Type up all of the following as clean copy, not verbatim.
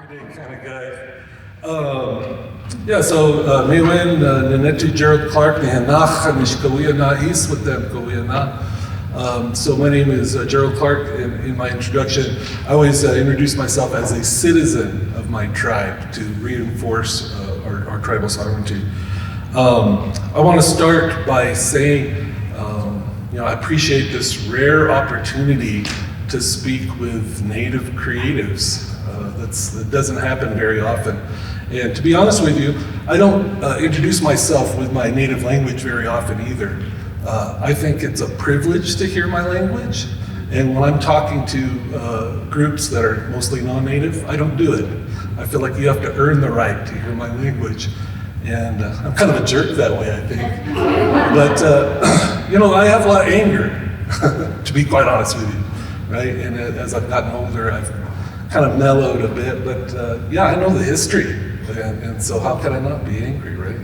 everyday kind of guy. Mewen, Nenetu Gerald Clarke, Nehanach, Nishkawiya Na'is with them, Kawiya Na. So my name is Gerald Clarke, and in my introduction, I always introduce myself as a citizen of my tribe to reinforce our tribal sovereignty. I want to start by saying, I appreciate this rare opportunity to speak with Native creatives. That doesn't happen very often. And to be honest with you, I don't introduce myself with my native language very often either. I think it's a privilege to hear my language. And when I'm talking to groups that are mostly non-native, I don't do it. I feel like you have to earn the right to hear my language. And I'm kind of a jerk that way, I think. But, I have a lot of anger, to be quite honest with you, right? And as I've gotten older, I've kind of mellowed a bit, but I know the history, and so how can I not be angry, right?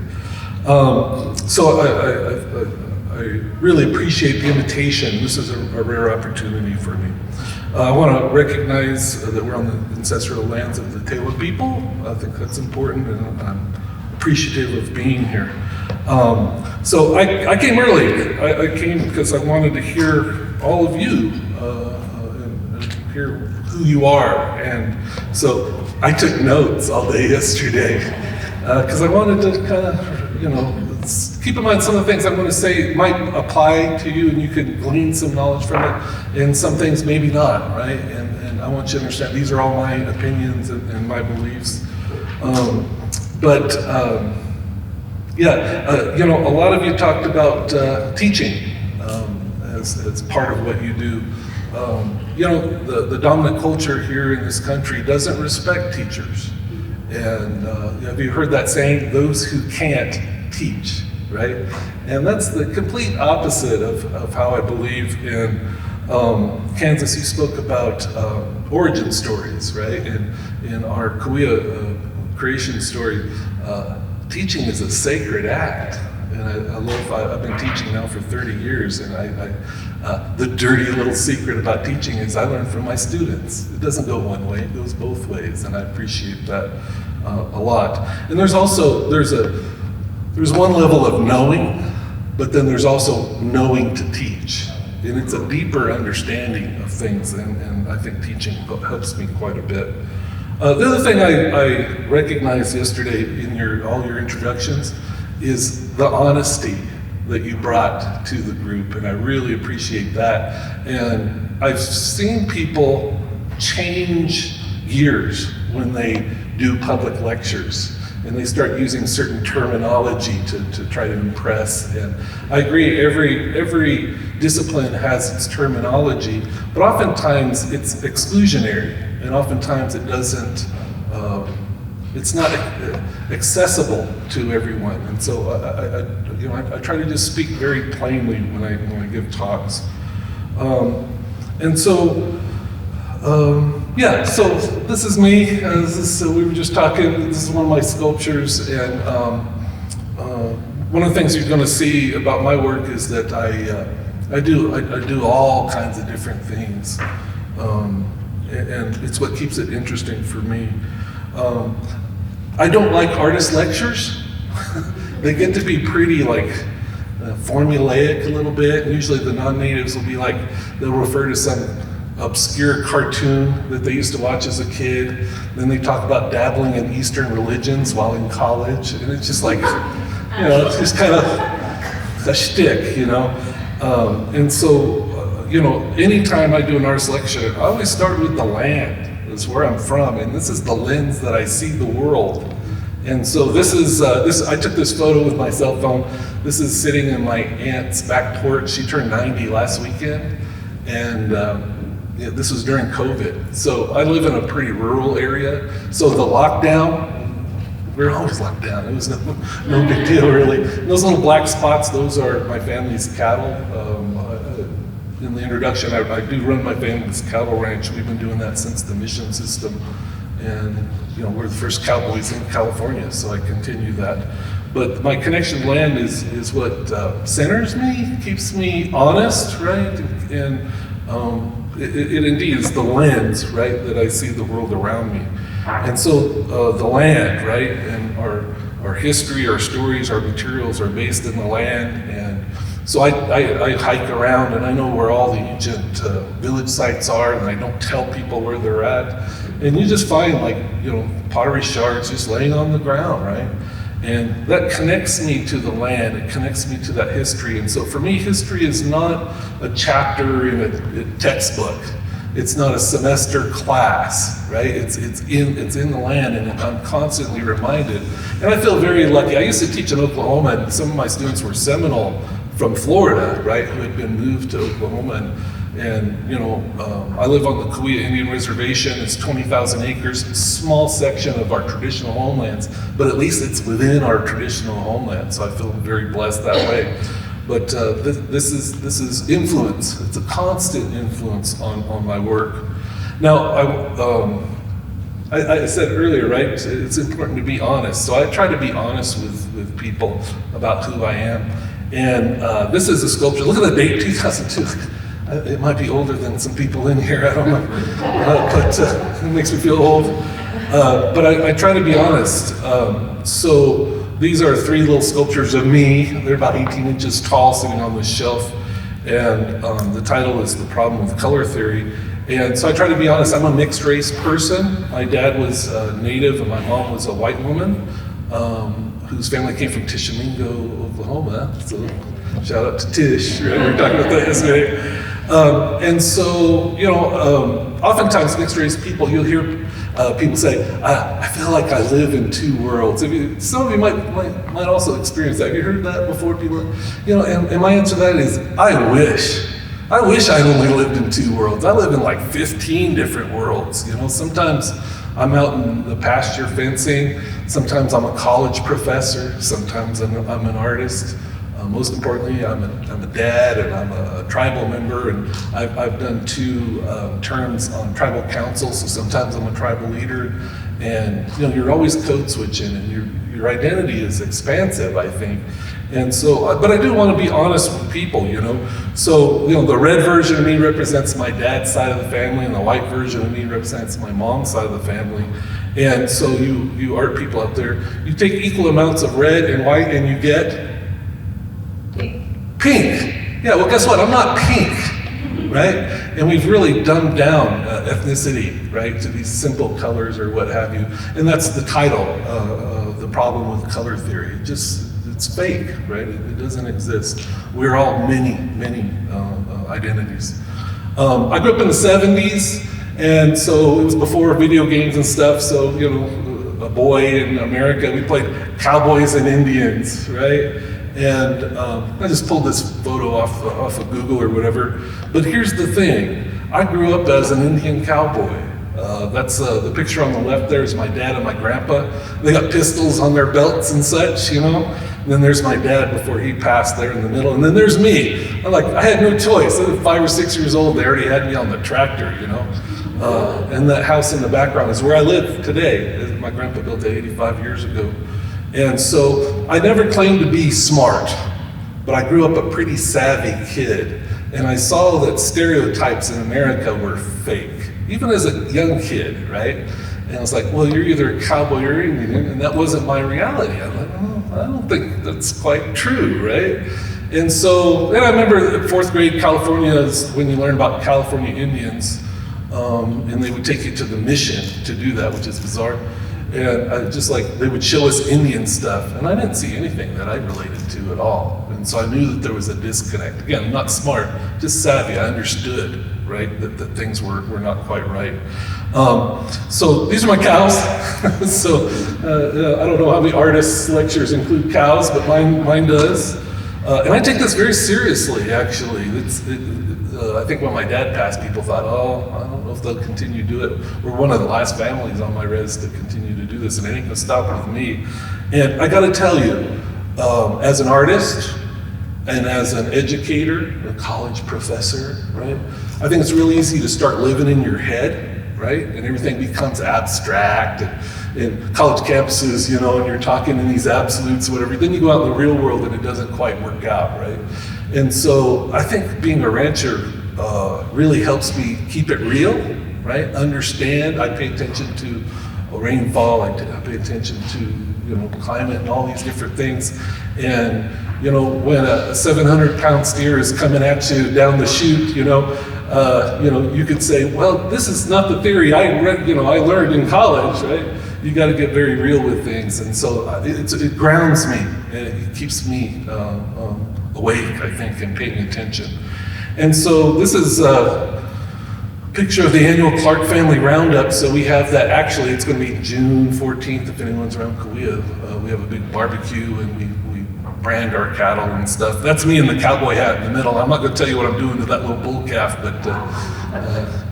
I really appreciate the invitation. This is a rare opportunity for me. I want to recognize that we're on the ancestral lands of the Tewa people. I think that's important, and I'm appreciative of being here. So I came early. I came because I wanted to hear all of you and hear who you are. And so I took notes all day yesterday because I wanted to kind of, keep in mind some of the things I'm going to say might apply to you and you could glean some knowledge from it, and some things maybe not, right? And I want you to understand these are all my opinions and my beliefs. A lot of you talked about teaching as part of what you do. The dominant culture here in this country doesn't respect teachers. And have you heard that saying, those who can't teach, right? And that's the complete opposite of how I believe. In Kansas, you spoke about origin stories, right? And in our Cahuilla creation story, teaching is a sacred act. And I love, I've been teaching now for 30 years, and the dirty little secret about teaching is I learn from my students. It doesn't go one way, it goes both ways, and I appreciate that a lot. And there's one level of knowing, but then there's also knowing to teach. And it's a deeper understanding of things, and I think teaching helps me quite a bit. The other thing I recognized yesterday in all your introductions is the honesty that you brought to the group, and I really appreciate that. And I've seen people change gears when they do public lectures, and they start using certain terminology to try to impress. And I agree, every discipline has its terminology, but oftentimes it's exclusionary, and oftentimes it doesn't, it's not accessible to everyone. And so I try to just speak very plainly when I give talks. So this is me. We were just talking. This is one of my sculptures, and one of the things you're going to see about my work is that I do all kinds of different things, and it's what keeps it interesting for me. I don't like artist lectures. They get to be pretty formulaic a little bit, and usually the non-natives will be they'll refer to some obscure cartoon that they used to watch as a kid. Then they talk about dabbling in Eastern religions while in college, and it's just it's just kind of a shtick, And so, anytime I do an artist lecture, I always start with the land. That's where I'm from, and this is the lens that I see the world. And so I took this photo with my cell phone. This is sitting in my aunt's back porch. She turned 90 last weekend, and this was during COVID. So I live in a pretty rural area. So the lockdown, we're always locked down. It was no big deal really. And those little black spots, those are my family's cattle. In the introduction, I do run my family's cattle ranch. We've been doing that since the mission system. And we're the first cowboys in California, so I continue that. But my connection to land is what centers me, keeps me honest, right? And it indeed is the lens, right, that I see the world around me. And so the land, right, and our history, our stories, our materials are based in the land. And so I hike around and I know where all the ancient village sites are, and I don't tell people where they're at. And you just find, like, you know, pottery shards just laying on the ground, right? And that connects me to the land, it connects me to that history. And so for me, history is not a chapter in a textbook. It's not a semester class, right? It's in the land, and I'm constantly reminded. And I feel very lucky. I used to teach in Oklahoma, and some of my students were Seminole from Florida, right, who had been moved to Oklahoma. And you know, I live on the Cahuilla Indian Reservation. It's 20,000 acres, small section of our traditional homelands, but at least it's within our traditional homeland. So I feel very blessed that way. But this is influence. It's a constant influence on my work. Now, I said earlier, right? It's important to be honest. So I try to be honest with people about who I am. And this is a sculpture. Look at the date, 2002. It might be older than some people in here, I don't know, but it makes me feel old. But I try to be honest. So these are 3 little sculptures of me. They're about 18 inches tall, sitting on this shelf. And the title is The Problem with Color Theory. And so I try to be honest. I'm a mixed race person. My dad was Native and my mom was a white woman whose family came from Tishomingo, Oklahoma. So shout out to Tish, right? We were talking about that yesterday. And so, you know, oftentimes mixed race people, you'll hear people say, I feel like I live in 2 worlds. Some of you might also experience that. Have you heard that before? People, you know, and my answer to that is, I wish I only lived in 2 worlds. I live in like 15 different worlds. You know, sometimes I'm out in the pasture fencing. Sometimes I'm a college professor. Sometimes I'm an artist. Most importantly, I'm a dad, and I'm a tribal member, and I've done 2 terms on tribal council, so sometimes I'm a tribal leader. And you know, you're always code switching, and your identity is expansive, I think. And so, but I do want to be honest with people, you know. So, you know, the red version of me represents my dad's side of the family, and the white version of me represents my mom's side of the family. And so you art people out there, you take equal amounts of red and white, and you get pink. Yeah, well, guess what? I'm not pink, right? And we've really dumbed down ethnicity, right, to these simple colors or what have you. And that's the title, The Problem with Color Theory. It's fake, right? It doesn't exist. We're all many identities. I grew up in the 70s, and so it was before video games and stuff. So, you know, a boy in America, we played Cowboys and Indians, right? And I just pulled this photo off of Google or whatever. But here's the thing. I grew up as an Indian cowboy. That's the picture on the left there is my dad and my grandpa. They got pistols on their belts and such, you know. And then there's my dad before he passed there in the middle. And then there's me. I had no choice. I was 5 or 6 years old. They already had me on the tractor, you know. And that house in the background is where I live today. My grandpa built it 85 years ago. And so I never claimed to be smart, but I grew up a pretty savvy kid. And I saw that stereotypes in America were fake, even as a young kid, right? And I was like, well, you're either a cowboy or Indian, and that wasn't my reality. I'm like, well, I don't think that's quite true, right? And so, then I remember 4th grade California is when you learn about California Indians, and they would take you to the mission to do that, which is bizarre. And they would show us Indian stuff, and I didn't see anything that I related to at all. And so I knew that there was a disconnect. Again, I'm not smart, just savvy. I understood, right, that things were not quite right. So these are my cows. So I don't know how many artists' lectures include cows, but mine does. And I take this very seriously, actually. I think when my dad passed, people thought, oh, I don't know if they'll continue to do it. We're one of the last families on my res to continue to do this, and it ain't gonna stop with me. And I gotta tell you, as an artist and as an educator, a college professor, right? I think it's really easy to start living in your head, right? And everything becomes abstract, and in college campuses, you know, and you're talking in these absolutes, whatever. Then you go out in the real world and it doesn't quite work out, right? And so I think being a rancher really helps me keep it real, right? Understand. I pay attention to rainfall. I pay attention to climate and all these different things. And when a 700-pound steer is coming at you down the chute, you could say, well, this is not the theory I read, I learned in college, right? You got to get very real with things, and so it grounds me, and it keeps me awake, I think, and paying attention. And so this is a picture of the annual Clarke Family Roundup. So we have that. Actually, it's going to be June 14th if anyone's around Cahuilla. We have a big barbecue, and we brand our cattle and stuff. That's me in the cowboy hat in the middle. I'm not going to tell you what I'm doing to that little bull calf, but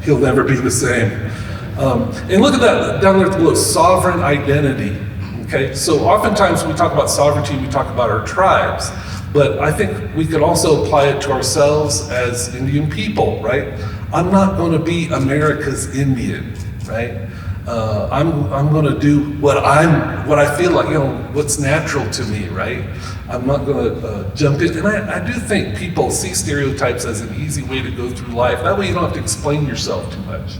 he'll never be the same. And look at that down there below, sovereign identity. Okay, so oftentimes when we talk about sovereignty, we talk about our tribes, but I think we could also apply it to ourselves as Indian people, right? I'm not going to be America's Indian, right? I'm going to do what I feel like, what's natural to me, right? I'm not going to jump in. And I do think people see stereotypes as an easy way to go through life. That way you don't have to explain yourself too much.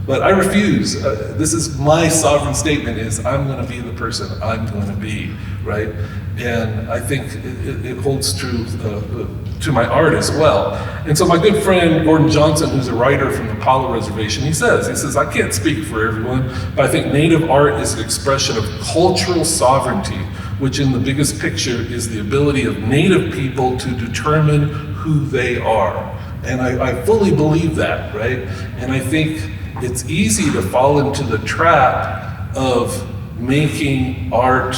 But I refuse. This is my sovereign statement: is I'm going to be the person I'm going to be, right? And I think it holds true to my art as well. And so my good friend Gordon Johnson, who's a writer from the Cahuilla Reservation, he says, I can't speak for everyone, but I think Native art is an expression of cultural sovereignty, which in the biggest picture is the ability of Native people to determine who they are. And I fully believe that, right? And I think it's easy to fall into the trap of making art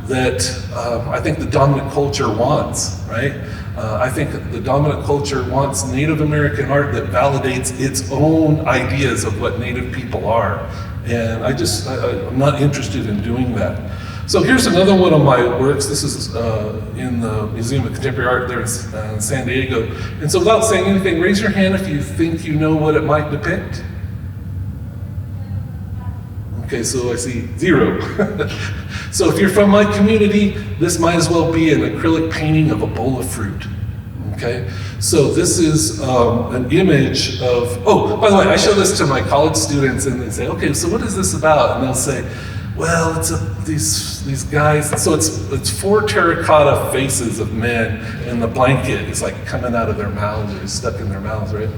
that I think the dominant culture wants, right? I think the dominant culture wants Native American art that validates its own ideas of what Native people are. And I'm not interested in doing that. So here's another one of my works. This is in the Museum of Contemporary Art there in San Diego. And so without saying anything, raise your hand if you think you know what it might depict. Okay, so I see 0. So if you're from my community, this might as well be an acrylic painting of a bowl of fruit. Okay, so this is an image of, by the way, I show this to my college students and they say, okay, so what is this about? And they'll say, well, it's these guys, so it's 4 terracotta faces of men, and the blanket is like coming out of their mouths or stuck in their mouths, right?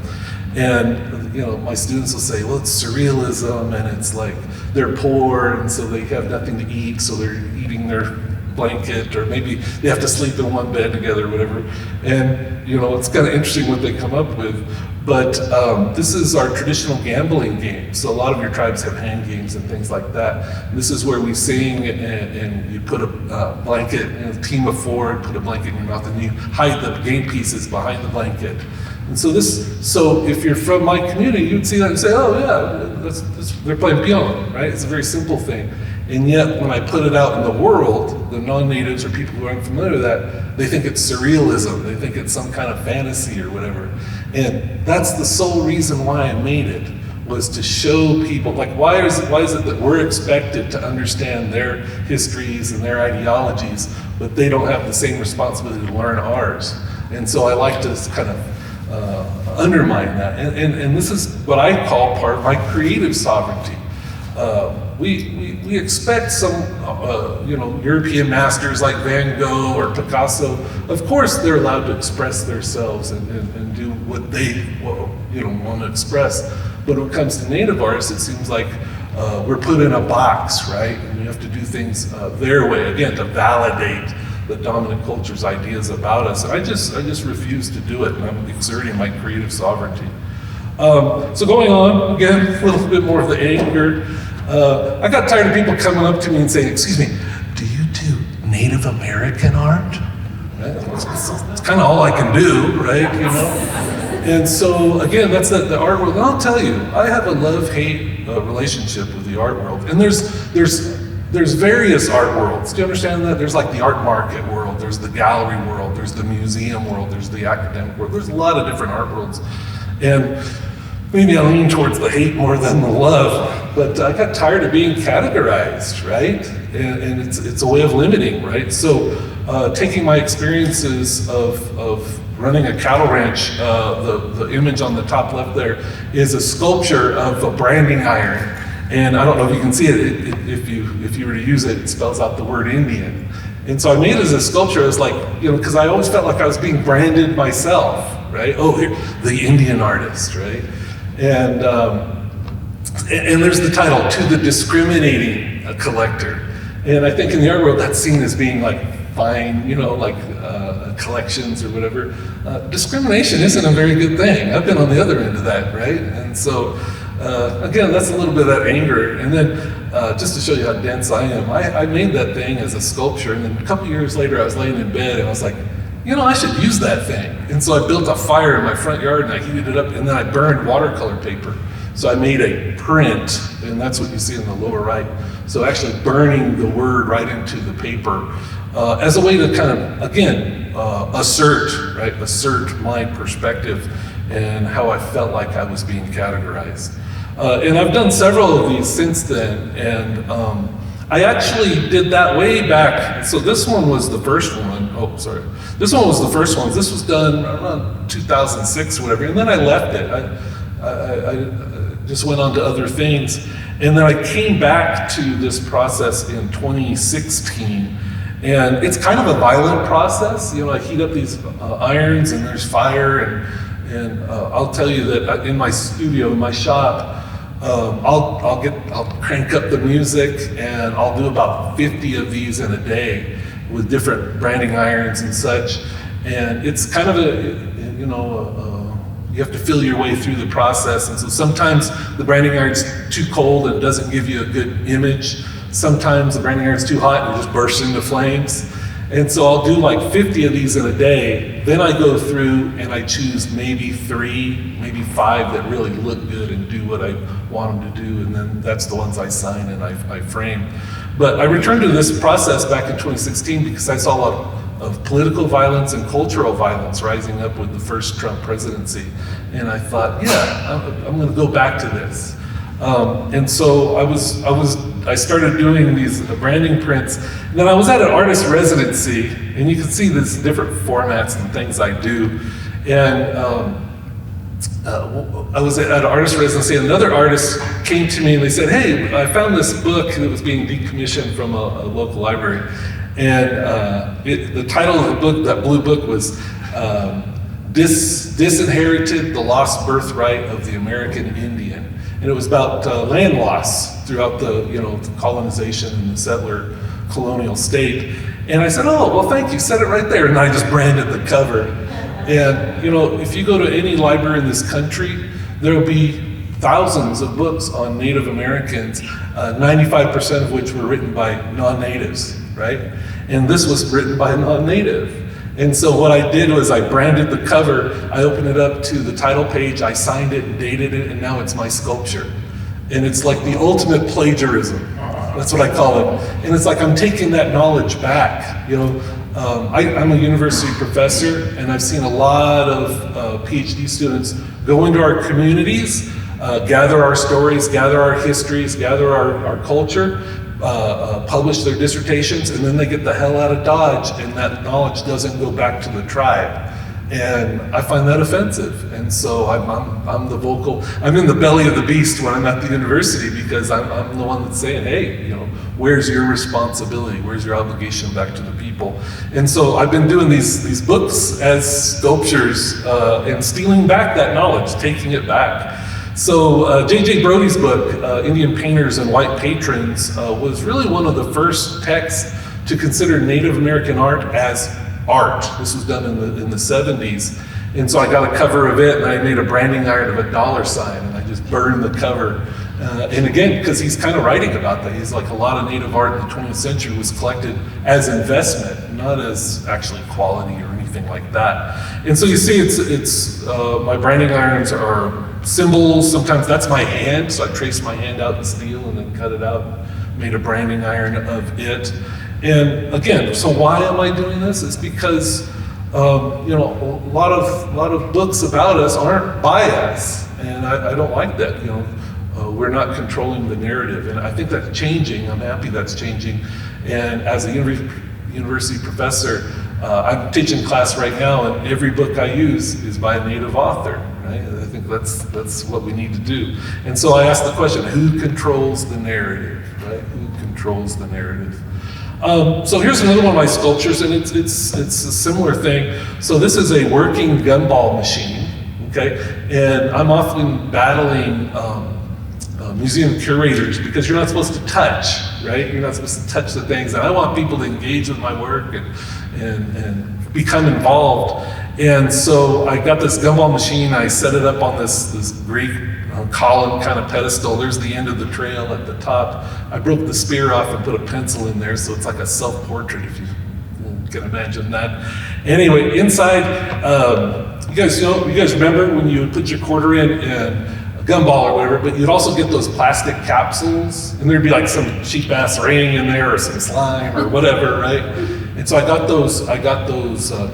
And my students will say, well, it's surrealism, and it's like they're poor, and so they have nothing to eat, so they're eating their blanket, or maybe they have to sleep in one bed together or whatever. And it's kind of interesting what they come up with. But this is our traditional gambling game. So a lot of your tribes have hand games and things like that. This is where we sing and you put a blanket, a team of 4, put a blanket in your mouth, and you hide the game pieces behind the blanket. And so if you're from my community, you'd see that and say, oh yeah, they're playing peon, right? It's a very simple thing. And yet, when I put it out in the world, the non-natives or people who aren't familiar with that, they think it's surrealism. They think it's some kind of fantasy or whatever. And that's the sole reason why I made it, was to show people, like, why is it that we're expected to understand their histories and their ideologies, but they don't have the same responsibility to learn ours? And so I like to kind of undermine that. And this is what I call part of my creative sovereignty. We expect some, European masters like Van Gogh or Picasso. Of course, they're allowed to express themselves and do what they, want to express. But when it comes to Native artists, it seems like we're put in a box, right? And we have to do things their way, again, to validate the dominant culture's ideas about us. And I just refuse to do it, and I'm exerting my creative sovereignty. So going on, again, a little bit more of the anger. I got tired of people coming up to me and saying, excuse me, do you do Native American art? Right? It's kind of all I can do, right? And so again, that's the art world. And I'll tell you, I have a love-hate relationship with the art world. And there's various art worlds. Do you understand that? There's like the art market world, there's the gallery world, there's the museum world, there's the academic world. There's a lot of different art worlds. And maybe I lean towards the hate more than the love, but I got tired of being categorized, right? And it's a way of limiting, right? So taking my experiences of running a cattle ranch. The image on the top left there is a sculpture of a branding iron. And I don't know if you can see it, if you were to use it, it spells out the word Indian. And so I made it as a sculpture. It was like, because I always felt like I was being branded myself, right? Oh, here, the Indian artist, right? And there's the title, To the Discriminating Collector. And I think in the art world, that's seen as being like fine, like collections or whatever. Discrimination isn't a very good thing. I've been on the other end of that, right? And so, again, that's a little bit of that anger. And then, just to show you how dense I am, I made that thing as a sculpture, and then a couple years later I was laying in bed and I was like, I should use that thing. And so I built a fire in my front yard and I heated it up, and then I burned watercolor paper. So I made a print, and that's what you see in the lower right. So actually burning the word right into the paper as a way to kind of, again, assert my perspective and how I felt like I was being categorized. And I've done several of these since then, and I actually did that way back. So this one was the first one. Oh, sorry. This one was the first one. This was done around 2006 or whatever, and then I left it. I just went on to other things. And then I came back to this process in 2016. And it's kind of a violent process. I heat up these irons and there's fire. And I'll tell you that in my studio, in my shop, I'll crank up the music and I'll do about 50 of these in a day with different branding irons and such. And it's kind of you have to feel your way through the process. And so sometimes the branding iron's too cold and doesn't give you a good image. Sometimes the branding iron's too hot and it just bursts into flames. And so I'll do like 50 of these in a day. Then I go through and I choose maybe 3, maybe 5 that really look good and do what I want them to do. And then that's the ones I sign and I frame. But I returned to this process back in 2016 because I saw a lot of political violence and cultural violence rising up with the first Trump presidency. And I thought, I'm gonna go back to this. And so I started doing these branding prints. And then I was at an artist residency, and you can see these different formats and things I do. And I was at an artist residency, and another artist came to me and they said, hey, I found this book that was being decommissioned from a local library. And the title of the book, that blue book, was Disinherited: The Lost Birthright of the American Indian. And it was about land loss throughout the colonization and the settler colonial state. And I said, oh, well, thank you, set it right there. And I just branded the cover. And if you go to any library in this country, there'll be thousands of books on Native Americans, 95% of which were written by non-natives, right? And this was written by a non-native. And so what I did was I branded the cover, I opened it up to the title page, I signed it and dated it, and now it's my sculpture. And it's like the ultimate plagiarism. That's what I call it. And it's like I'm taking that knowledge back. I'm a university professor, and I've seen a lot of PhD students go into our communities, gather our stories, gather our histories, gather our culture, publish their dissertations, and then they get the hell out of Dodge, and that knowledge doesn't go back to the tribe. And I find that offensive. And so I'm the vocal, I'm in the belly of the beast when I'm at the university, because I'm the one that's saying, hey, where's your responsibility? Where's your obligation back to the people? And so I've been doing these books as sculptures and stealing back that knowledge, taking it back. So J.J. Brody's book, Indian Painters and White Patrons, was really one of the first texts to consider Native American art as art. This was done in the 70s. And so I got a cover of it, and I made a branding iron of a $, and I just burned the cover. And again, because he's kind of writing about that. He's like, a lot of Native art in the 20th century was collected as investment, not as actually quality or anything like that. And so you see, it's my branding irons are symbols. Sometimes that's my hand, so I traced my hand out in steel and then cut it out, made a branding iron of it. And again, so why am I doing this? It's because a lot of books about us aren't by us, and I don't like that. We're not controlling the narrative, and I think that's changing. I'm happy that's changing. And as a university professor, I'm teaching class right now, and every book I use is by a native author, right? I think that's what we need to do. And so I ask the question, who controls the narrative, right? Who controls the narrative? So here's another one of my sculptures, and it's a similar thing. So this is a working gumball machine, okay? And I'm often battling museum curators because you're not supposed to touch, right? You're not supposed to touch the things, and I want people to engage with my work and become involved. And so I got this gumball machine, I set it up on this Greek column kind of pedestal. There's the end of the trail at the top. I broke the spear off and put a pencil in there, so it's like a self-portrait, if you can imagine that. Anyway, inside, you guys remember when you would put your quarter in and gumball or whatever, but you'd also get those plastic capsules, and there'd be like some cheap ass ring in there or some slime or whatever, right? And so I got those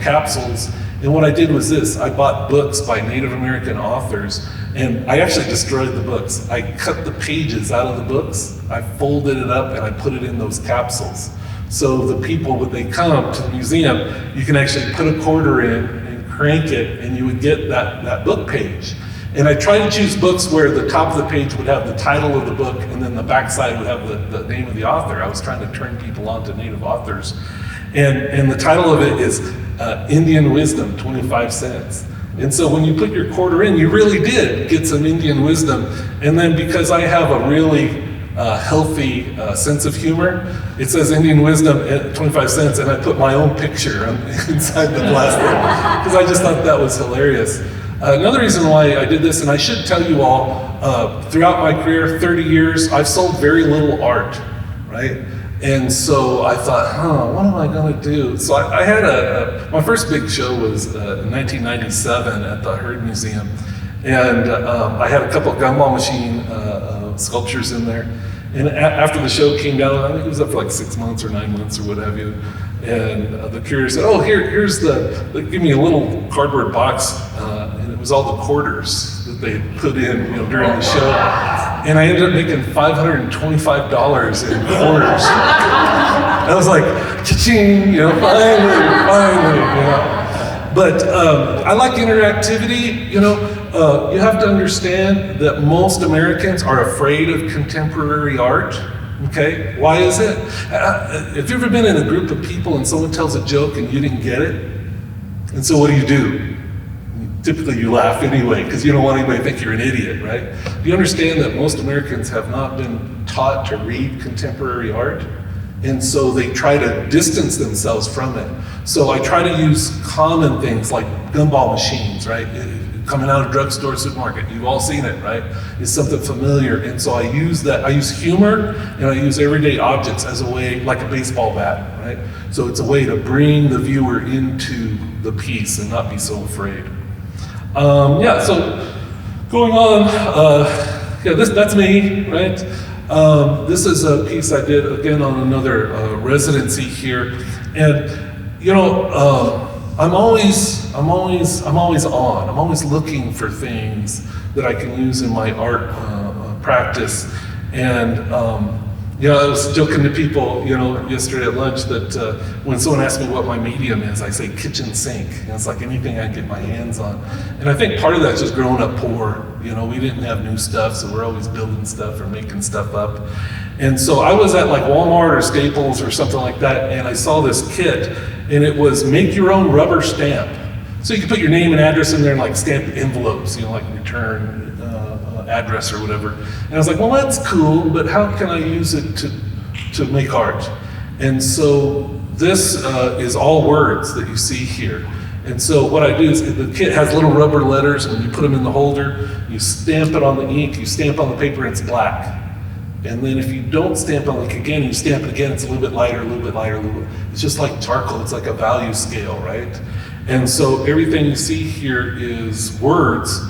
capsules, and what I did was this: I bought books by Native American authors, and I actually destroyed the books. I cut the pages out of the books, I folded it up, and I put it in those capsules. So the people, when they come to the museum, you can actually put a quarter in and crank it, and you would get that book page. And I tried to choose books where the top of the page would have the title of the book, and then the back side would have the name of the author. I was trying to turn people on to native authors. And the title of it is Indian Wisdom, 25 cents. And so when you put your quarter in, you really did get some Indian wisdom. And then because I have a really healthy sense of humor, it says Indian Wisdom at 25 cents, and I put my own picture inside the plastic, because I just thought that was hilarious. Another reason why I did this, and I should tell you all, throughout my career, 30 years, I've sold very little art, right? And so I thought, what am I gonna do? So I had my first big show was in 1997 at the Heard Museum. And I had a couple of gumball machine sculptures in there. And after the show came down, I think it was up for like 6 months or 9 months or what have you. And the curator said, here's they give me a little cardboard box, and it was all the quarters that they put in, during the show. And I ended up making $525 in quarters. I was like, cha-ching, finally. But I like interactivity, you have to understand that most Americans are afraid of contemporary art. Okay, why is it? Have you ever been in a group of people and someone tells a joke and you didn't get it? And so what do? Typically you laugh anyway, because you don't want anybody to think you're an idiot, right? Do you understand that most Americans have not been taught to read contemporary art? And so they try to distance themselves from it. So I try to use common things like gumball machines, right? Coming out of drugstore, supermarket, you've all seen it, right? It's something familiar, and so I use humor, and I use everyday objects as a way, like a baseball bat, right? So it's a way to bring the viewer into the piece and not be so afraid. So going on, that's me, right? This is a piece I did, again, on another residency here, and I'm always on. I'm always looking for things that I can use in my art practice. And I was joking to people, yesterday at lunch that when someone asks me what my medium is, I say kitchen sink. It's like anything I can get my hands on. And I think part of that's just growing up poor. We didn't have new stuff, so we're always building stuff or making stuff up. And so I was at like Walmart or Staples or something like that, and I saw this kit, and it was make your own rubber stamp. So you can put your name and address in there and like stamp envelopes, like return address or whatever. And I was like, well, that's cool, but how can I use it to make art? And so this is all words that you see here. And so what I do is the kit has little rubber letters, and you put them in the holder, you stamp it on the ink, you stamp on the paper, and it's black. And then if you don't stamp on it again, you stamp it again, it's a little bit lighter, a little bit lighter, a little bit. It's just like charcoal, it's like a value scale, right? And so everything you see here is words.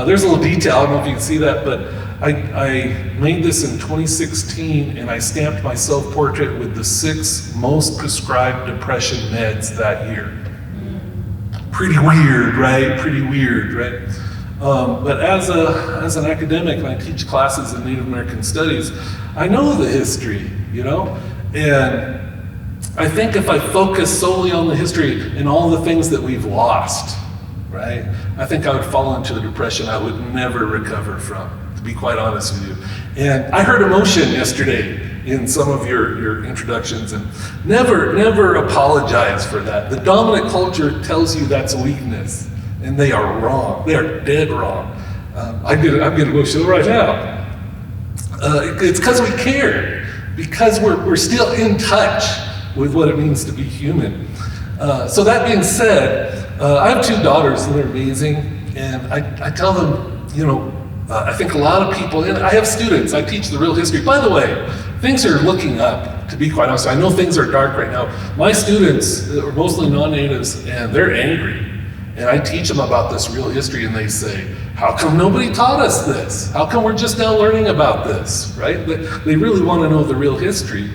There's a little detail, I don't know if you can see that, but I made this in 2016, and I stamped my self-portrait with the 6 most prescribed depression meds that year. Pretty weird, right? But as an academic, and I teach classes in Native American Studies, I know the history, and I think if I focus solely on the history and all the things that we've lost, right, I think I would fall into a depression I would never recover from, to be quite honest with you. And I heard emotion yesterday in some of your introductions, and never apologize for that. The dominant culture tells you that's a weakness, and they are wrong. They are dead wrong. I'm getting emotional right now. It's because we care, because we're still in touch with what it means to be human. So that being said, I have 2 daughters and they're amazing, and I tell them, I think a lot of people, and I have students, I teach the real history. By the way, things are looking up, to be quite honest. I know things are dark right now. My students are mostly non-natives, and they're angry. And I teach them about this real history, and they say, how come nobody taught us this? How come we're just now learning about this, right? They really want to know the real history.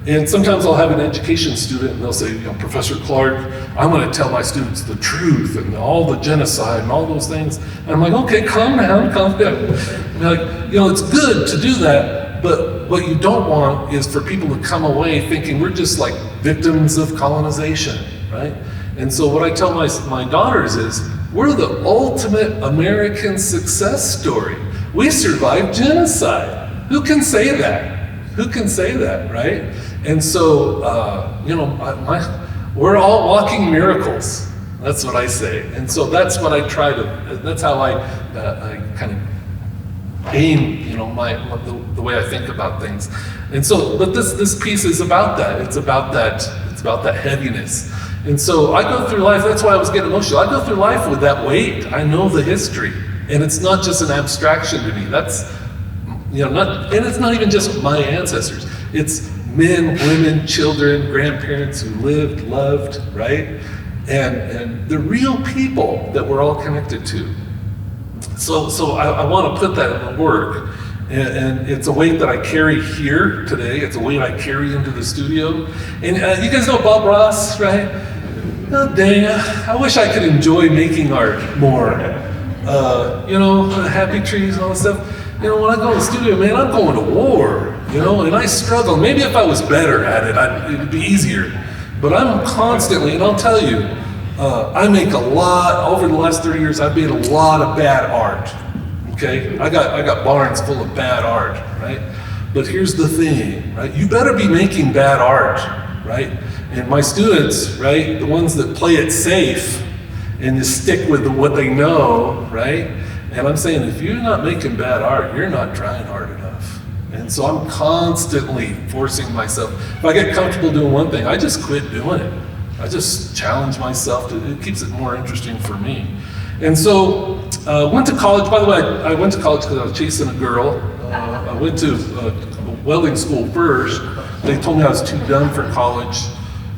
And sometimes I'll have an education student, and they'll say, Professor Clarke, I'm going to tell my students the truth and all the genocide and all those things. And I'm like, okay, calm down. I'm like, it's good to do that, but what you don't want is for people to come away thinking we're just like victims of colonization, right? And so what I tell my daughters is, we're the ultimate American success story. We survived genocide. Who can say that? Who can say that, right? And so, we're all walking miracles. That's what I say. And so that's what I try to, that's how I kind of aim, the way I think about things. And so, but this piece is about that. It's about that heaviness. And so I go through life, that's why I was getting emotional. I go through life with that weight. I know the history. And it's not just an abstraction to me. That's, and it's not even just my ancestors. It's men, women, children, grandparents who lived, loved, right? And the real people that we're all connected to. So I want to put that in the work. And it's a weight that I carry here today. It's a weight I carry into the studio. And you guys know Bob Ross, right? Oh, dang, I wish I could enjoy making art more. Happy trees and all that stuff. When I go to the studio, man, I'm going to war, and I struggle. Maybe if I was better at it, it'd be easier. But I'm constantly, and I'll tell you, I make a lot, over the last 30 years, I've made a lot of bad art, okay? I got barns full of bad art, right? But here's the thing, right? You better be making bad art, right? And my students, right, the ones that play it safe and just stick with what they know, right? And I'm saying, if you're not making bad art, you're not trying hard enough. And so I'm constantly forcing myself. If I get comfortable doing one thing, I just quit doing it. I just challenge myself. It keeps it more interesting for me. And so went to college. By the way, I went to college because I was chasing a girl. I went to welding school first. They told me I was too dumb for college.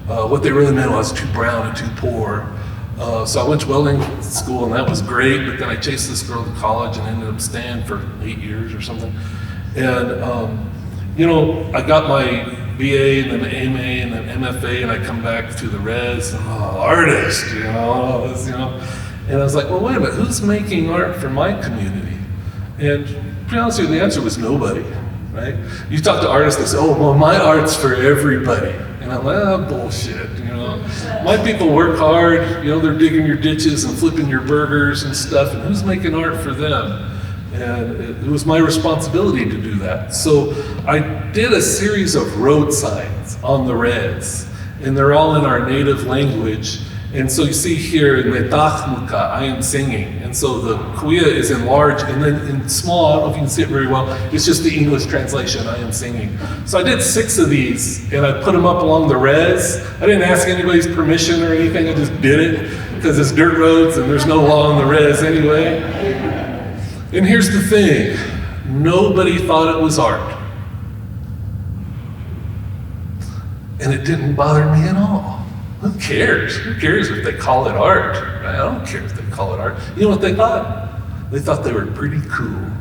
What they really meant was too brown and too poor. So I went to welding school, and that was great, but then I chased this girl to college and ended up staying for 8 years or something. And, I got my BA and then MA and then MFA, and I come back to the res, artist, And I was like, well, wait a minute, who's making art for my community? And to be honest with you, the answer was nobody, right? You talk to artists, they say, oh, well, my art's for everybody. And I'm like, bullshit, My people work hard, they're digging your ditches and flipping your burgers and stuff, and who's making art for them? And it was my responsibility to do that. So I did a series of road signs on the res, and they're all in our native language. And so you see here in Metachmuka, I am singing. And so the Cahuilla is in large, and then in small, I don't know if you can see it very well, it's just the English translation, I am singing. So I did 6 of these, and I put them up along the res. I didn't ask anybody's permission or anything, I just did it, because it's dirt roads and there's no law on the res anyway. And here's the thing, nobody thought it was art. And it didn't bother me at all. Who cares? Who cares if they call it art? Right? I don't care if they call it art. You know what they thought? They thought they were pretty cool.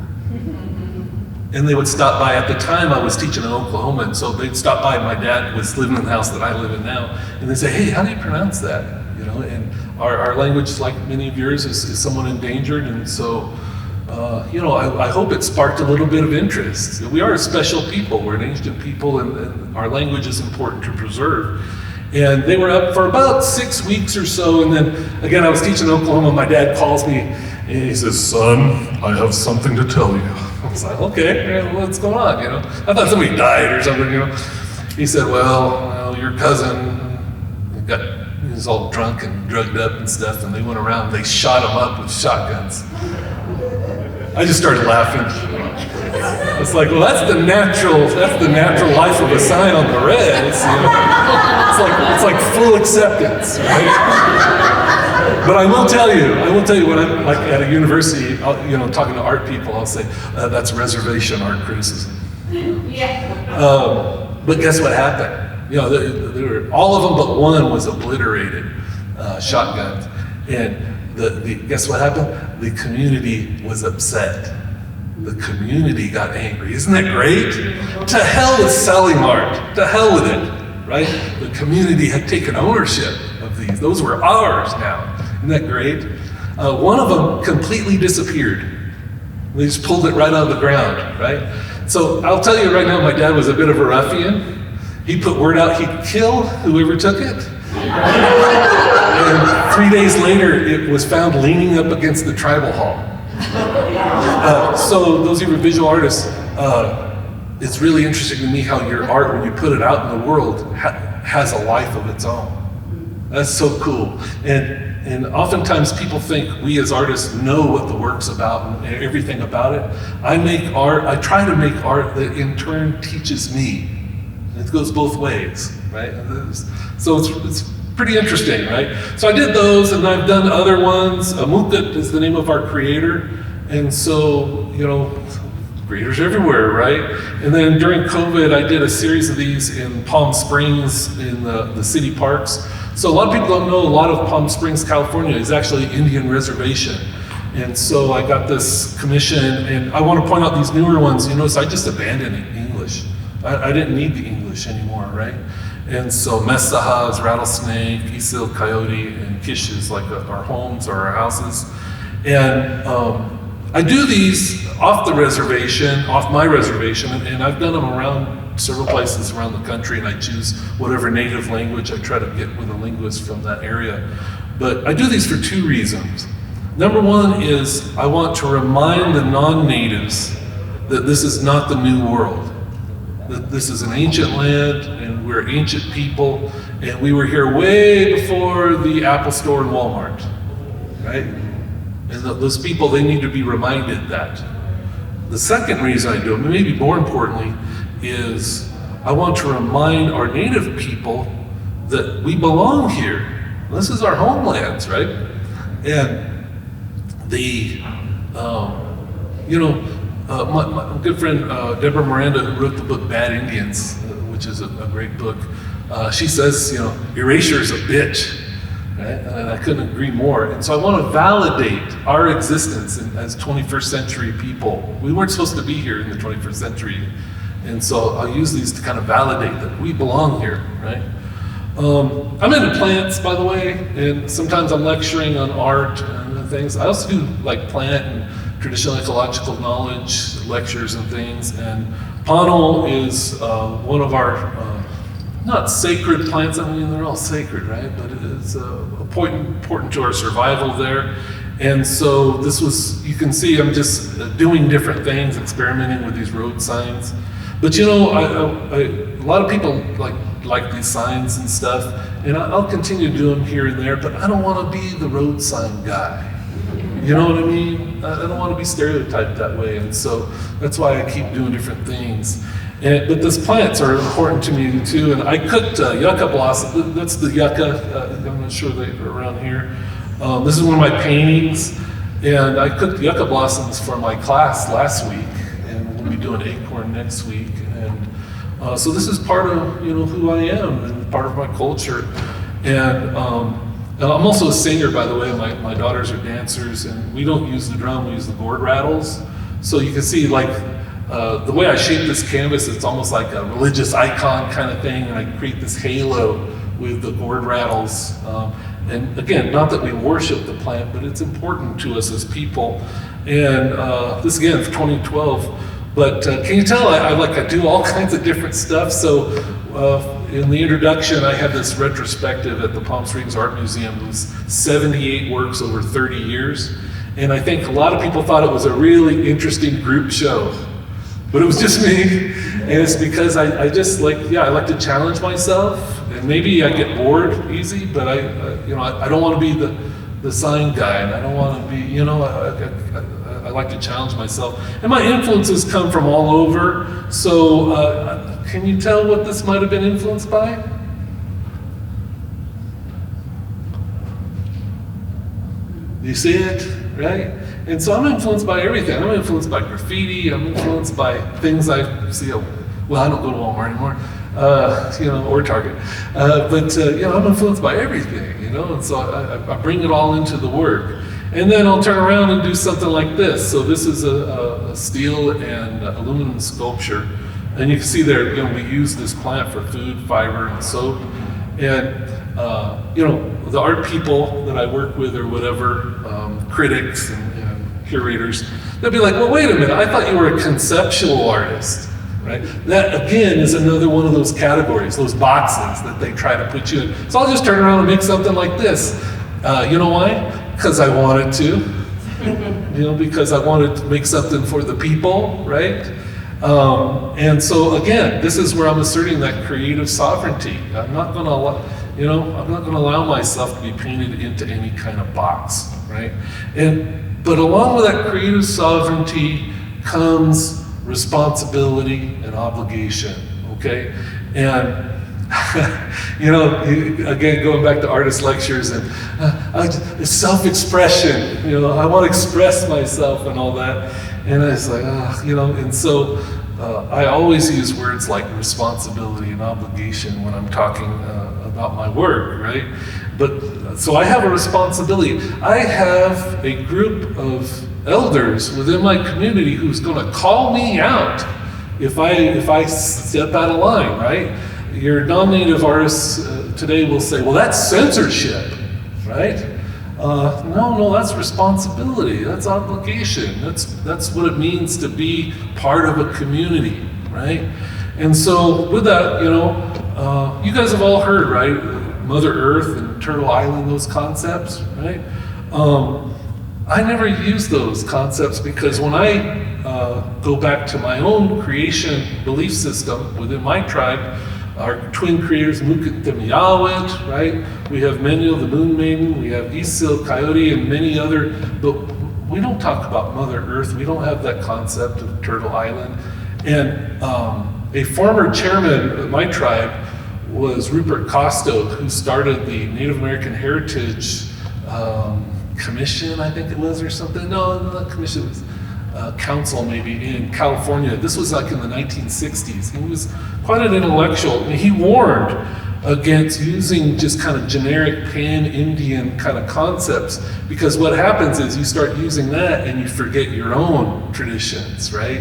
And they would stop by. At the time, I was teaching in Oklahoma, and so they'd stop by. My dad was living in the house that I live in now, and they'd say, hey, how do you pronounce that? And our language, like many of yours, is somewhat endangered, and so I hope it sparked a little bit of interest. We are a special people. We're an ancient people, and our language is important to preserve. And they were up for about 6 weeks or so, and then again, I was teaching in Oklahoma. My dad calls me, and he says, "Son, I have something to tell you." I was like, "Okay, what's going on?" I thought somebody died or something. He said, "Well, your cousin he was all drunk and drugged up and stuff, and they went around, they shot him up with shotguns." I just started laughing. It's like, well, that's the natural life of a sign on the res. It's like full acceptance, right? But I will tell you when I'm like at a university, talking to art people, I'll say, that's reservation art criticism. But guess what happened? There were, all of them but one was obliterated, shotguns. And guess what happened? The community was upset. The community got angry. Isn't that great? To hell with selling art. To hell with it, right? The community had taken ownership of these. Those were ours now. Isn't that great? One of them completely disappeared. They just pulled it right out of the ground, right? So I'll tell you right now, my dad was a bit of a ruffian. He put word out he'd kill whoever took it. And 3 days later, it was found leaning up against the tribal hall. So those of you visual artists, it's really interesting to me how your art, when you put it out in the world, has a life of its own. That's so cool. And oftentimes people think we as artists know what the work's about and everything about it. I try to make art that in turn teaches me. It goes both ways, right? So it's pretty interesting, right? So I did those, and I've done other ones. Mukut is the name of our creator, and so, creators everywhere, right? And then during COVID, I did a series of these in Palm Springs in the city parks. So a lot of people don't know a lot of Palm Springs, California is actually Indian Reservation. And so I got this commission, and I want to point out these newer ones. I just abandoned English. I didn't need the English anymore, right? And so Mesaha is rattlesnake, Isil, coyote, and Kish is like our homes or our houses. And I do these off my reservation, and I've done them around several places around the country, and I choose whatever native language I try to get with a linguist from that area. But I do these for two reasons. Number one is I want to remind the non-natives that this is not the new world. That this is an ancient land, and we're ancient people, and we were here way before the Apple Store and Walmart, right? And those people, they need to be reminded that. The second reason I do it, maybe more importantly, is I want to remind our native people that we belong here. This is our homelands, right? And my good friend Deborah Miranda, who wrote the book Bad Indians, which is a great book, she says, erasure is a bitch, right? And I couldn't agree more. And so I want to validate our existence as 21st century people. We weren't supposed to be here in the 21st century. And so I'll use these to kind of validate that we belong here, right? I'm into plants, by the way, and sometimes I'm lecturing on art and things. I also do like plant and traditional ecological knowledge lectures and things, and Pano is one of our not sacred plants. I mean, they're all sacred, right? But it's important to our survival there. And so this was, you can see I'm just doing different things, experimenting with these road signs. But a lot of people like these signs and stuff, and I'll continue to do them here and there, but I don't want to be the road sign guy. You know what I mean? I don't want to be stereotyped that way, and so that's why I keep doing different things. But these plants are important to me too, and I cooked yucca blossom. That's the yucca, I'm not sure they're around here. This is one of my paintings, and I cooked yucca blossoms for my class last week, and we'll be doing acorn next week. And so this is part of who I am and part of my culture. And I'm also a singer, by the way. My daughters are dancers, and we don't use the drum, we use the gourd rattles. So you can see the way I shape this canvas, it's almost like a religious icon kind of thing, and I create this halo with the gourd rattles. And again, not that we worship the plant, but it's important to us as people. And this again for 2012. But can you tell I do all kinds of different stuff. So in the introduction, I had this retrospective at the Palm Springs Art Museum. It was 78 works over 30 years. And I think a lot of people thought it was a really interesting group show. But it was just me. And it's because I just I like to challenge myself. And maybe I get bored easy, but I don't want to be the sign guy. And I don't want to be, I like to challenge myself. And my influences come from all over. So can you tell what this might have been influenced by? You see it, right? And so I'm influenced by everything. I'm influenced by graffiti. I'm influenced by things I see. Well, I don't go to Walmart anymore, or Target. But I'm influenced by everything, And so I bring it all into the work. And then I'll turn around and do something like this. So this is a steel and aluminum sculpture. And you can see there, we use this plant for food, fiber, and soap. And, the art people that I work with or whatever, critics and curators, they'll be like, well, wait a minute, I thought you were a conceptual artist, right? That, again, is another one of those categories, those boxes that they try to put you in. So I'll just turn around and make something like this. You know why? Because I wanted to, because I wanted to make something for the people, right? And so again, this is where I'm asserting that creative sovereignty. I'm not going to allow myself to be painted into any kind of box, right? But along with that creative sovereignty comes responsibility and obligation, okay? And again, going back to artist lectures and self-expression, I want to express myself and all that. And it's like, and so I always use words like responsibility and obligation when I'm talking about my work, right? But so I have a responsibility. I have a group of elders within my community who's going to call me out if I step out of line, right? Your non-native artists today will say, well, that's censorship, right? No, that's responsibility, that's obligation, that's what it means to be part of a community, right? And so with that, you guys have all heard, right? Mother Earth and Turtle Island, those concepts, right? I never use those concepts because when I go back to my own creation belief system within my tribe, our twin creators, Muktamiyawit, right? We have Menil, the Moon Maiden, we have Isil, Coyote, and many other, but we don't talk about Mother Earth. We don't have that concept of Turtle Island. And a former chairman of my tribe was Rupert Costo, who started the Native American Heritage Commission, I think it was, or something. No, not commission, it was council maybe in California. This was like in the 1960s. He was quite an intellectual. And he warned against using just kind of generic pan-Indian kind of concepts, because what happens is you start using that and you forget your own traditions, right?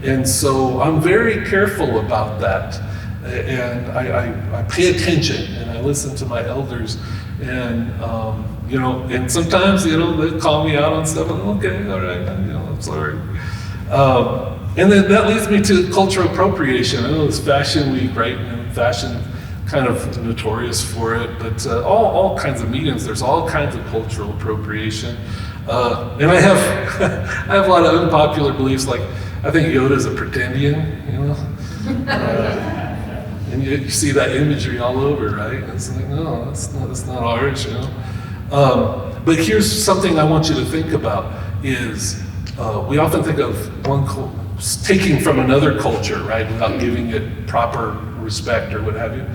And so I'm very careful about that. And I pay attention and I listen to my elders, and and sometimes they call me out on stuff. I'm okay, all right, I'm sorry. And then that leads me to cultural appropriation. I know it's Fashion Week, right? Fashion kind of notorious for it, but all kinds of mediums. There's all kinds of cultural appropriation, and I have I have a lot of unpopular beliefs. Like I think Yoda's a pretendian, and you see that imagery all over, right? It's like, no, that's not ours, But here's something I want you to think about: is we often think of taking from another culture, right, without giving it proper respect or what have you.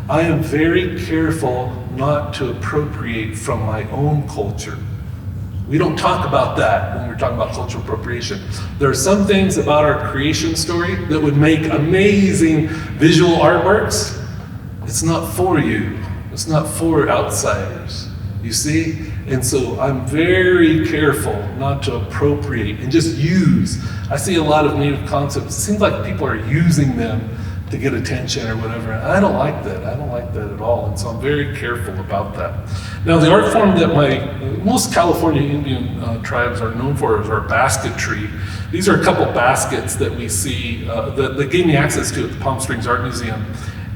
I am very careful not to appropriate from my own culture. We don't talk about that when we're talking about cultural appropriation. There are some things about our creation story that would make amazing visual artworks. It's not for you. It's not for outsiders, you see? And so I'm very careful not to appropriate and just use. I see a lot of native concepts. It seems like people are using them to get attention or whatever. I don't like that. I don't like that at all. And so I'm very careful about that. Now, the art form that most California Indian tribes are known for is our basketry. These are a couple baskets that we see that gave me access to at the Palm Springs Art Museum,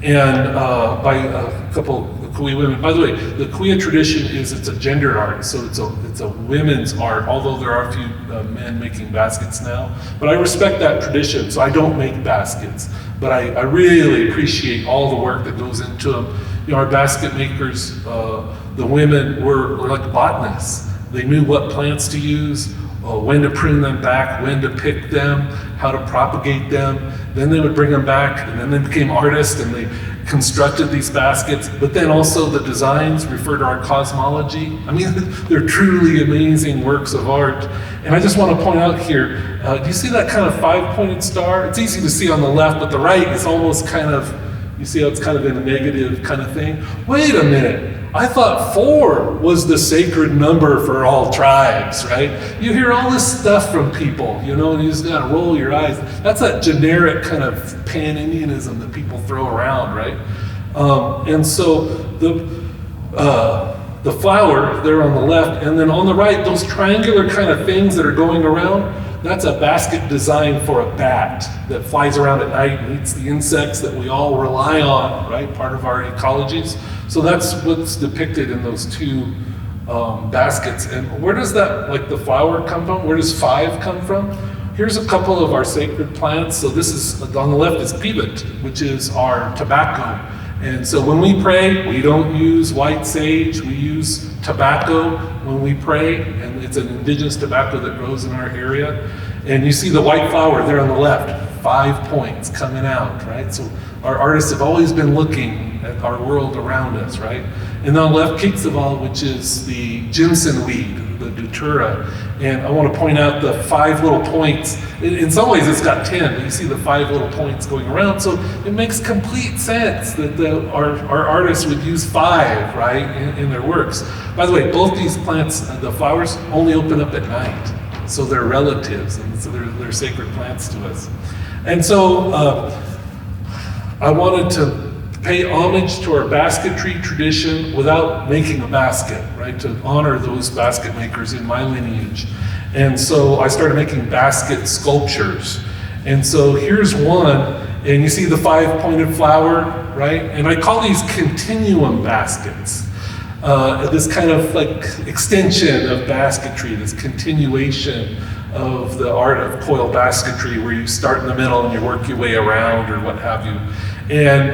and by a couple of Cahuilla women. By the way, the Cahuilla tradition it's a gendered art, so it's a women's art, although there are a few men making baskets now. But I respect that tradition, so I don't make baskets. But I really appreciate all the work that goes into them. You know, our basket makers, the women were like botanists. They knew what plants to use, when to prune them back, when to pick them, how to propagate them. Then they would bring them back, and then they became artists, and they constructed these baskets. But then also the designs refer to our cosmology. I mean, they're truly amazing works of art. And I just want to point out here, do you see that kind of 5-pointed star? It's easy to see on the left, but the right is almost kind of, you see how it's kind of in a negative kind of thing? Wait a minute. I thought 4 was the sacred number for all tribes, right? You hear all this stuff from people, you know, and you just gotta roll your eyes. That's that generic kind of pan-Indianism that people throw around, right? And so the flower there on the left, and then on the right, those triangular kind of things that are going around, that's a basket designed for a bat that flies around at night and eats the insects that we all rely on, right? Part of our ecologies. So that's what's depicted in those two baskets. And where does that, like the flower come from? Where does 5 come from? Here's a couple of our sacred plants. So this is, on the left is pivot, which is our tobacco. And so when we pray, we don't use white sage, we use tobacco when we pray, and it's an indigenous tobacco that grows in our area. And you see the white flower there on the left, 5 points coming out, right? So our artists have always been looking at our world around us, right? And on the left, Kixaval, which is the Jimson weed, the Datura. And I want to point out the 5 little points. In some ways it's got 10, but you see the 5 little points going around. So it makes complete sense that our artists would use 5, right, in their works. By the way, both these plants, the flowers, only open up at night. So they're relatives, and so they're sacred plants to us. And so I wanted to pay homage to our basketry tradition without making a basket, right? To honor those basket makers in my lineage. And so I started making basket sculptures. And so here's one, and you see the 5-pointed flower, right? And I call these continuum baskets. This kind of like extension of basketry, this continuation of the art of coil basketry, where you start in the middle and you work your way around or what have you. And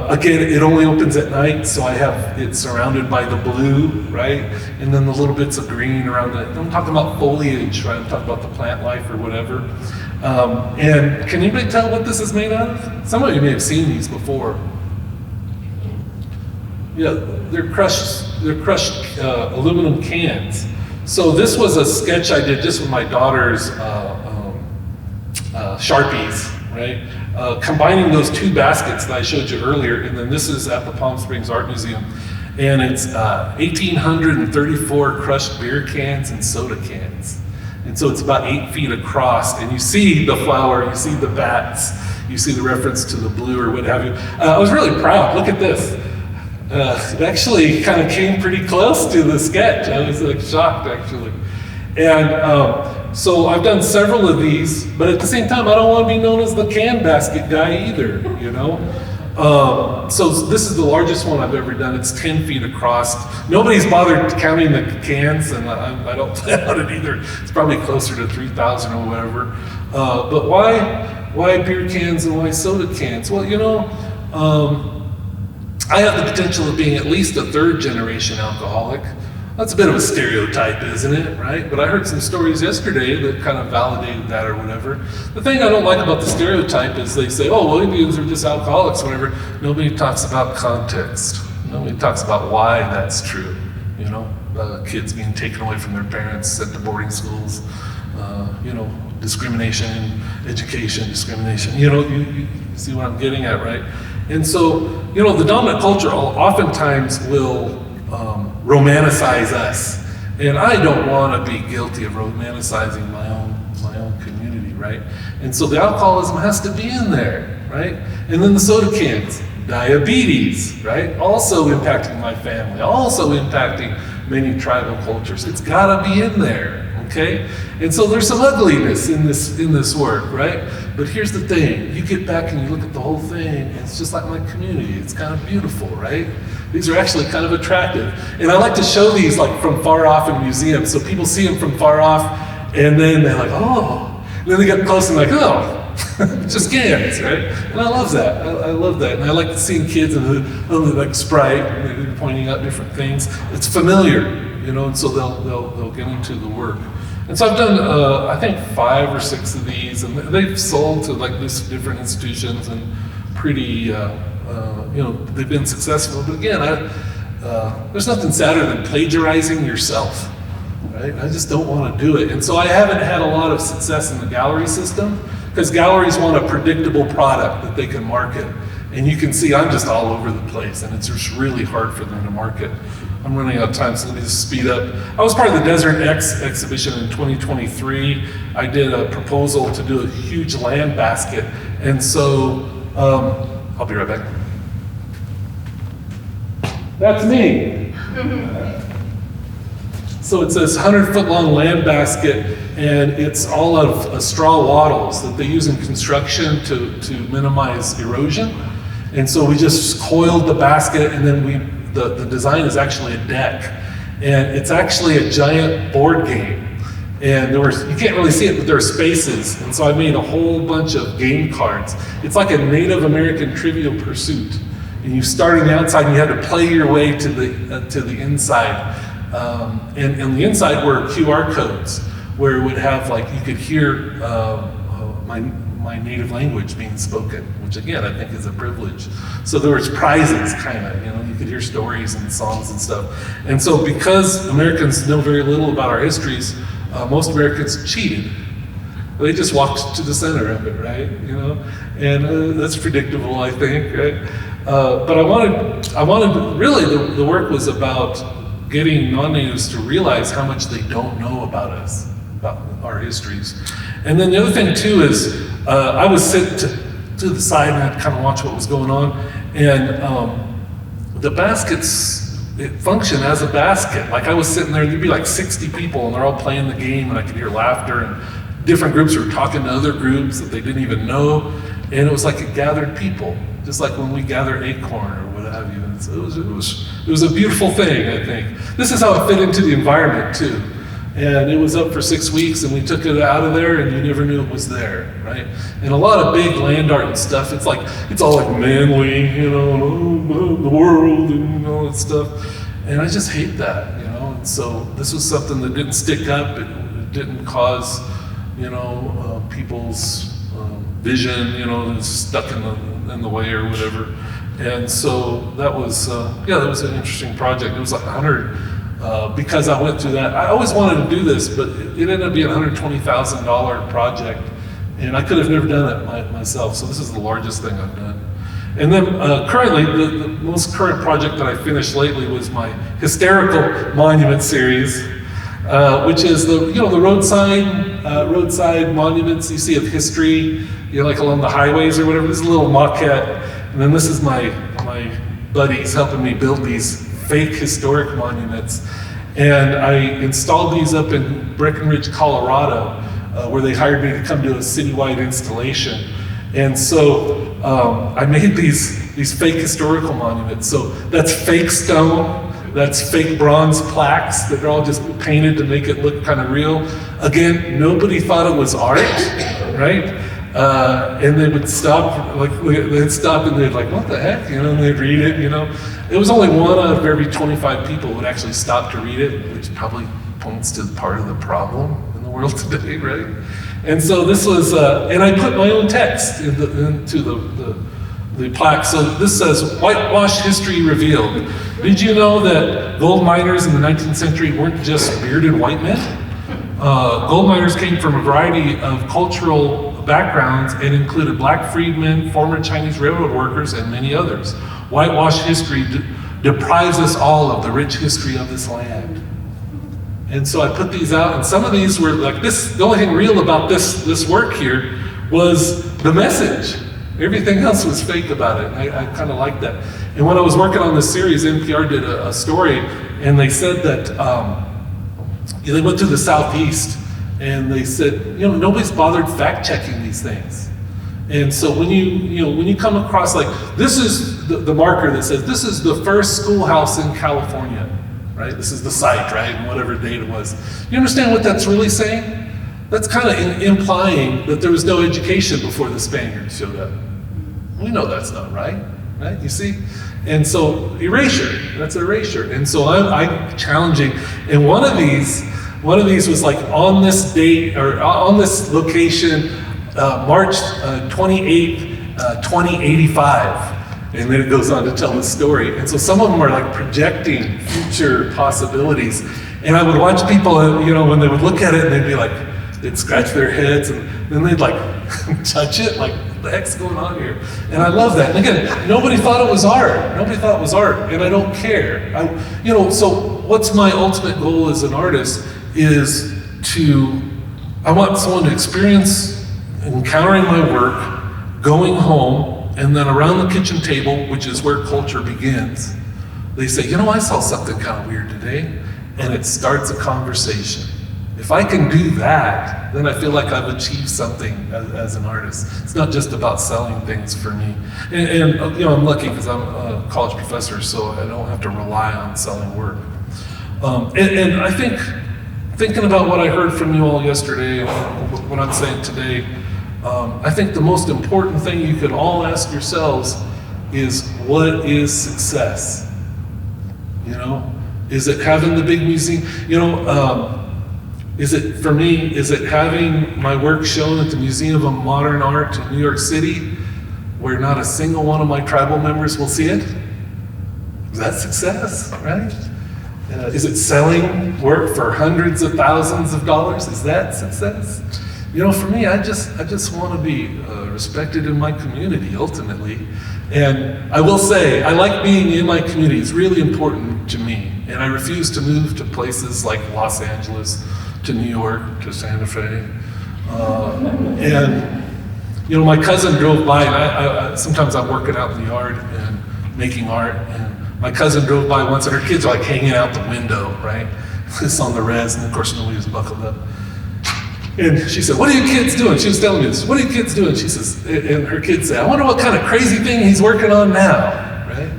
again, it only opens at night, so I have it surrounded by the blue, right? And then the little bits of green around it. I'm talking about foliage, right? I'm talking about the plant life or whatever. And can anybody tell what this is made out of? Some of you may have seen these before. Yeah, they're crushed aluminum cans. So this was a sketch I did just with my daughter's Sharpies, right? Combining those 2 baskets that I showed you earlier, and then this is at the Palm Springs Art Museum. And it's 1,834 crushed beer cans and soda cans. And so it's about 8 feet across, and you see the flower, you see the bats, you see the reference to the blue or what have you. I was really proud, look at this. It actually kind of came pretty close to the sketch. I was like shocked actually. And so I've done several of these, but at the same time, I don't want to be known as the can basket guy either, you know? So this is the largest one I've ever done. It's 10 feet across. Nobody's bothered counting the cans, and I don't plan on it either. It's probably closer to 3,000 or whatever. But why beer cans and why soda cans? Well, you know, I have the potential of being at least a 3rd generation alcoholic. That's a bit of a stereotype, isn't it, right? But I heard some stories yesterday that kind of validated that or whatever. The thing I don't like about the stereotype is they say, oh, well, Indians are just alcoholics or whatever. Nobody talks about context. Nobody talks about why that's true. You know, kids being taken away from their parents, sent to boarding schools, you know, discrimination, education, discrimination. You know, you see what I'm getting at, right? And so, you know, the dominant culture oftentimes will romanticize us. And I don't want to be guilty of romanticizing my own community, right? right? And so the alcoholism has to be in there, right? And then the soda cans, diabetes, right? Also impacting my family, also impacting many tribal cultures. It's gotta be in there, okay? And so there's some ugliness in this work, right? But here's the thing, you get back and you look at the whole thing, and it's just like my community. It's kind of beautiful, right? These are actually kind of attractive. And I like to show these like from far off in museums, so people see them from far off, and then they're like, oh. And then they get close and like, oh, just cans, right? And I love that. I love that. And I like seeing kids and like Sprite, and they're pointing out different things. It's familiar, you know, and so they'll get into the work. And so I've done, I think 5 or 6 of these, and they've sold to like these different institutions and pretty, you know, they've been successful. But again, there's nothing sadder than plagiarizing yourself, right? I just don't want to do it. And so I haven't had a lot of success in the gallery system, because galleries want a predictable product that they can market. And you can see I'm just all over the place, and it's just really hard for them to market. I'm running out of time, so let me just speed up. I was part of the Desert X exhibition in 2023. I did a proposal to do a huge land basket, and so I'll be right back. That's me. So it's this 100-foot long land basket, and it's all out of straw wattles that they use in construction to minimize erosion. And so we just coiled the basket, and then the design is actually a deck. And it's actually a giant board game. And you can't really see it, but there are spaces. And so I made a whole bunch of game cards. It's like a Native American Trivial Pursuit. And you start on the outside, and you had to play your way to the inside. And the inside were QR codes, where it would have, like, you could hear my native language being spoken, which again, I think is a privilege. So there was prizes, kind of, you know, you could hear stories and songs and stuff. And so because Americans know very little about our histories, most Americans cheated. They just walked to the center of it, right? You know, and that's predictable, I think, right? But I wanted really, the work was about getting non-natives to realize how much they don't know about us, about our histories. And then the other thing too is, I was sitting to the side and I'd kind of watch what was going on, and the baskets, it functioned as a basket. Like I was sitting there, there'd be like 60 people and they're all playing the game, and I could hear laughter, and different groups were talking to other groups that they didn't even know, and it was like it gathered people, just like when we gather acorn or what have you. And so it was a beautiful thing, I think. This is how it fit into the environment too. And it was up for 6 weeks, and we took it out of there, and you never knew it was there, right? And a lot of big land art and stuff, it's all like manly, you know, the world and all that stuff. And I just hate that, you know? And so this was something that didn't stick up, it didn't cause, you know, people's vision, you know, that's stuck in the way or whatever. And so that was, that was an interesting project. It was like 100. Because I went through that. I always wanted to do this, but it ended up being a $120,000 project, and I could have never done it myself, so this is the largest thing I've done. And then currently, the most current project that I finished lately was my hysterical monument series, which is the roadside monuments you see of history, you know, like along the highways or whatever. This is a little maquette, and then this is my buddies helping me build these fake historic monuments. And I installed these up in Breckenridge, Colorado, where they hired me to come do a citywide installation. And so I made these fake historical monuments. So that's fake stone, that's fake bronze plaques that are all just painted to make it look kind of real. Again, nobody thought it was art, right? And they would stop, they'd stop and they'd like, what the heck, you know, and they'd read it, you know. It was only 1 out of every 25 people would actually stop to read it, which probably points to part of the problem in the world today, right? And so this was, and I put my own text into the plaque. So this says, whitewash history revealed. Did you know that gold miners in the 19th century weren't just bearded white men? Gold miners came from a variety of cultural backgrounds and included black freedmen, former Chinese railroad workers, and many others. Whitewash history deprives us all of the rich history of this land. And so I put these out, and some of these were like this. The only thing real about this work here was the message. Everything else was fake about it. I kind of liked that. And when I was working on this series, NPR did a story, and they said that they went to the Southeast, and they said, nobody's bothered fact-checking these things. And so when you come across, like, this is the marker that says this is the first schoolhouse in California, right? This is the site, right? And whatever date it was. You understand what that's really saying? That's kind of implying that there was no education before the Spaniards showed up. We know that's not right? You see? And so erasure, that's erasure. And so I'm challenging, and one of these was like on this date, or on this location, March 28th, 2085. And then it goes on to tell the story. And so some of them are like projecting future possibilities. And I would watch people, when they would look at it, and they'd be like, they'd scratch their heads, and then they'd like touch it, like, what the heck's going on here? And I love that. And again, nobody thought it was art. Nobody thought it was art, and I don't care. So what's my ultimate goal as an artist is I want someone to experience encountering my work, going home, and then around the kitchen table, which is where culture begins, they say, I saw something kind of weird today, and it starts a conversation. If I can do that, then I feel like I've achieved something as an artist. It's not just about selling things for me. And I'm lucky because I'm a college professor, so I don't have to rely on selling work. And I think, thinking about what I heard from you all yesterday, and what I'm saying today, I think the most important thing you could all ask yourselves is, what is success? Is it having the big museum? Is it having my work shown at the Museum of Modern Art in New York City, where not a single one of my tribal members will see it? Is that success, right? Is it selling work for hundreds of thousands of dollars? Is that success? For me, I just want to be respected in my community, ultimately. And I will say, I like being in my community. It's really important to me. And I refuse to move to places like Los Angeles, to New York, to Santa Fe. And my cousin drove by, and sometimes I'm working out in the yard and making art, and my cousin drove by once, and her kids are like hanging out the window, right? It's on the res, and of course nobody was buckled up. And she said, "What are you kids doing?" She was telling me this. "What are you kids doing?" She says, and her kids say, "I wonder what kind of crazy thing he's working on now," right?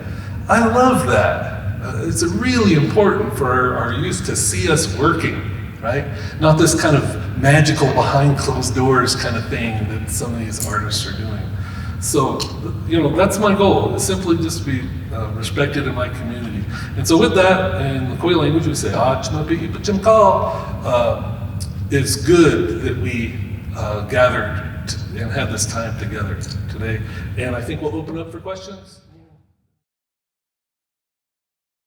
I love that. It's really important for our youth to see us working, right? Not this kind of magical behind closed doors kind of thing that some of these artists are doing. So, that's my goal, is simply just to be respected in my community. And so with that, in the Cahuilla language, we say, it's good that we gathered and had this time together today. And I think we'll open up for questions.